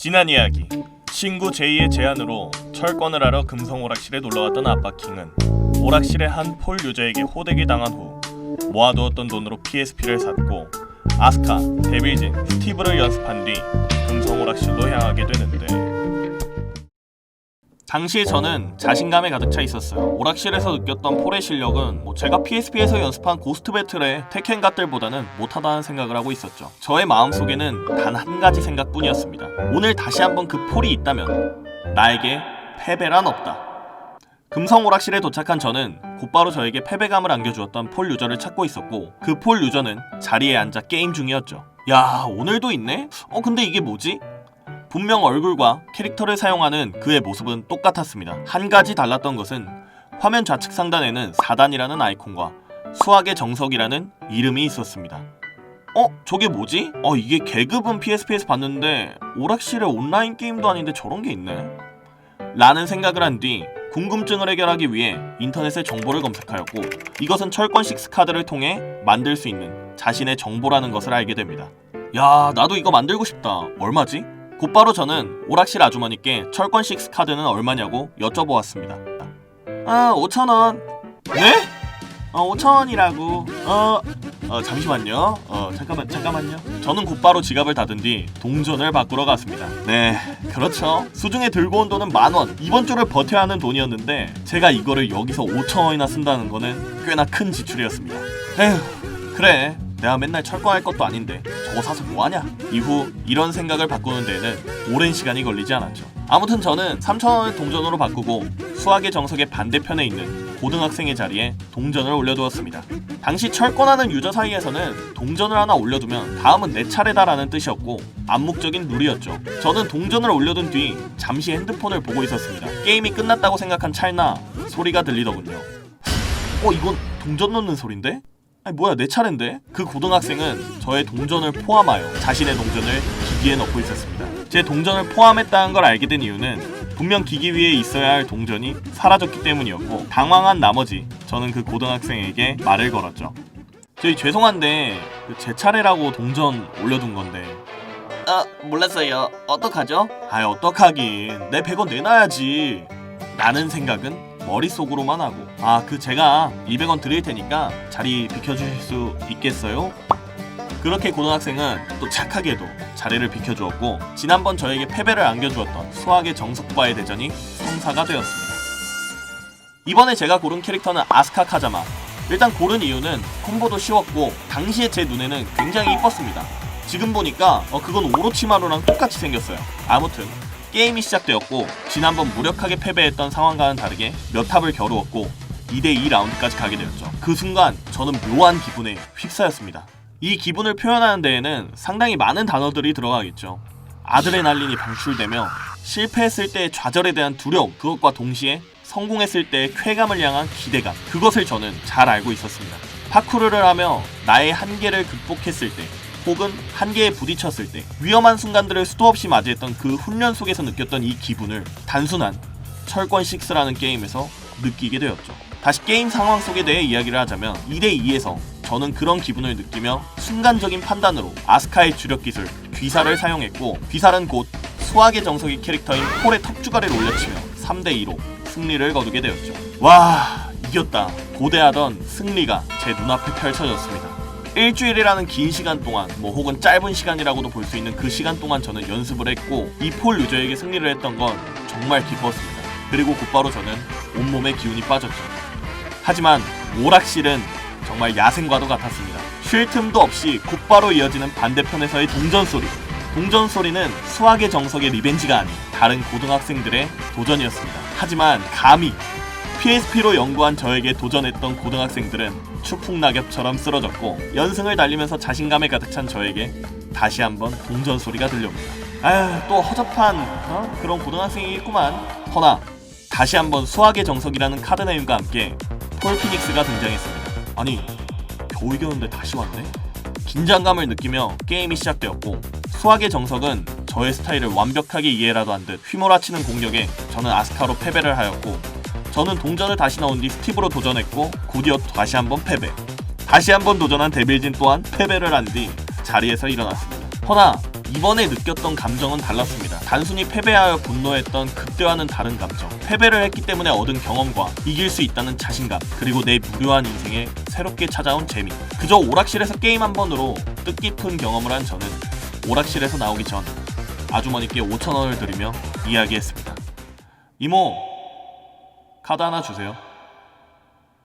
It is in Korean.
지난 이야기. 친구 제이의 제안으로 철권을 하러 금성오락실에 놀러왔던 아빠킹은 오락실의 한 폴 유저에게 호되게 당한 후 모아두었던 돈으로 PSP를 샀고 아스카, 데빌진, 스티브를 연습한 뒤 금성오락실로 향하게 되는데, 당시에 저는 자신감에 가득 차 있었어요. 오락실에서 느꼈던 폴의 실력은 제가 PSP에서 연습한 고스트 배틀의 테켄갓들보다는 못하다는 생각을 하고 있었죠. 저의 마음속에는 단 한 가지 생각뿐이었습니다. 오늘 다시 한번 그 폴이 있다면 나에게 패배란 없다. 금성 오락실에 도착한 저는 곧바로 저에게 패배감을 안겨주었던 폴 유저를 찾고 있었고, 그 폴 유저는 자리에 앉아 게임 중이었죠. 야, 오늘도 있네? 근데 이게 뭐지? 분명 얼굴과 캐릭터를 사용하는 그의 모습은 똑같았습니다. 한 가지 달랐던 것은 화면 좌측 상단에는 4단이라는 아이콘과 수학의 정석이라는 이름이 있었습니다. 저게 뭐지? 이게 계급은 PSP에서 봤는데 오락실에 온라인 게임도 아닌데 저런 게 있네? 라는 생각을 한 뒤 궁금증을 해결하기 위해 인터넷에 정보를 검색하였고, 이것은 철권 6 카드를 통해 만들 수 있는 자신의 정보라는 것을 알게 됩니다. 야, 나도 이거 만들고 싶다. 얼마지? 곧바로 저는 오락실 아주머니께 철권 6 카드는 얼마냐고 여쭤보았습니다. 5,000원. 네? 5,000원이라고. 잠시만요. 잠깐만요. 저는 곧바로 지갑을 닫은 뒤 동전을 바꾸러 갔습니다. 네, 그렇죠. 수중에 들고 온 돈은 10,000원. 이번 주를 버텨야 하는 돈이었는데 제가 이거를 여기서 5,000원이나 쓴다는 거는 꽤나 큰 지출이었습니다. 에휴, 그래. 내가 맨날 철거할 것도 아닌데 저거 사서 뭐하냐? 이후 이런 생각을 바꾸는 데에는 오랜 시간이 걸리지 않았죠. 아무튼 저는 3,000원을 동전으로 바꾸고 수학의 정석의 반대편에 있는 고등학생의 자리에 동전을 올려두었습니다. 당시 철권하는 유저 사이에서는 동전을 하나 올려두면 다음은 내 차례다라는 뜻이었고 암묵적인 룰이었죠. 저는 동전을 올려둔 뒤 잠시 핸드폰을 보고 있었습니다. 게임이 끝났다고 생각한 찰나 소리가 들리더군요. 이건 동전 넣는 소린데? 뭐야, 내 차례인데? 그 고등학생은 저의 동전을 포함하여 자신의 동전을 기기에 넣고 있었습니다. 제 동전을 포함했다는 걸 알게 된 이유는 분명 기기 위에 있어야 할 동전이 사라졌기 때문이었고, 당황한 나머지 저는 그 고등학생에게 말을 걸었죠. 저희 죄송한데 제 차례라고 동전 올려둔 건데. 몰랐어요. 어떡하죠? 어떡하긴, 내 100원 내놔야지 라는 생각은 머릿속으로만 하고, 제가 200원 드릴 테니까 자리 비켜주실 수 있겠어요? 그렇게 고등학생은 또 착하게도 자리를 비켜주었고, 지난번 저에게 패배를 안겨주었던 수학의 정석과의 대전이 성사가 되었습니다. 이번에 제가 고른 캐릭터는 아스카 카자마. 일단 고른 이유는 콤보도 쉬웠고 당시에 제 눈에는 굉장히 이뻤습니다. 지금 보니까 그건 오로치마루랑 똑같이 생겼어요. 아무튼 게임이 시작되었고, 지난번 무력하게 패배했던 상황과는 다르게 몇 탑을 겨루었고 2대2 라운드까지 가게 되었죠. 그 순간 저는 묘한 기분에 휩싸였습니다. 이 기분을 표현하는 데에는 상당히 많은 단어들이 들어가겠죠. 아드레날린이 방출되며 실패했을 때의 좌절에 대한 두려움, 그것과 동시에 성공했을 때의 쾌감을 향한 기대감, 그것을 저는 잘 알고 있었습니다. 파쿠르를 하며 나의 한계를 극복했을 때, 혹은 한계에 부딪혔을 때 위험한 순간들을 수도 없이 맞이했던 그 훈련 속에서 느꼈던 이 기분을 단순한 철권 6라는 게임에서 느끼게 되었죠. 다시 게임 상황 속에 대해 이야기를 하자면 2대2에서 저는 그런 기분을 느끼며 순간적인 판단으로 아스카의 주력 기술 귀살을 사용했고, 귀살은 곧 수학의 정석의 캐릭터인 폴의 턱주가리를 올려치며 3대2로 승리를 거두게 되었죠. 와, 이겼다. 고대하던 승리가 제 눈앞에 펼쳐졌습니다. 일주일이라는 긴 시간 동안, 혹은 짧은 시간이라고도 볼 수 있는 그 시간 동안 저는 연습을 했고, 이 폴 유저에게 승리를 했던 건 정말 기뻤습니다. 그리고 곧바로 저는 온몸에 기운이 빠졌죠. 하지만 오락실은 정말 야생과도 같았습니다. 쉴 틈도 없이 곧바로 이어지는 반대편에서의 동전 소리. 동전 소리는 수학의 정석의 리벤지가 아닌 다른 고등학생들의 도전이었습니다. 하지만 감히 PSP로 연구한 저에게 도전했던 고등학생들은 추풍낙엽처럼 쓰러졌고, 연승을 달리면서 자신감에 가득 찬 저에게 다시 한번 동전 소리가 들려옵니다. 또 허접한 그런 고등학생이겠구만. 허나 다시 한번 수학의 정석이라는 카드네임과 함께 폴 피닉스가 등장했습니다. 아니, 겨우 이겼는데 다시 왔네? 긴장감을 느끼며 게임이 시작되었고, 수학의 정석은 저의 스타일을 완벽하게 이해라도 한 듯 휘몰아치는 공격에 저는 아스카로 패배를 하였고, 저는 동전을 다시 넣은 뒤 스티브로 도전했고 곧이어 다시 한번 패배. 다시 한번 도전한 데빌진 또한 패배를 한 뒤 자리에서 일어났습니다. 허나 이번에 느꼈던 감정은 달랐습니다. 단순히 패배하여 분노했던 그때와는 다른 감정. 패배를 했기 때문에 얻은 경험과 이길 수 있다는 자신감, 그리고 내 무료한 인생에 새롭게 찾아온 재미. 그저 오락실에서 게임 한 번으로 뜻깊은 경험을 한 저는 오락실에서 나오기 전 아주머니께 5,000원을 드리며 이야기했습니다. 이모, 카드 하나 주세요.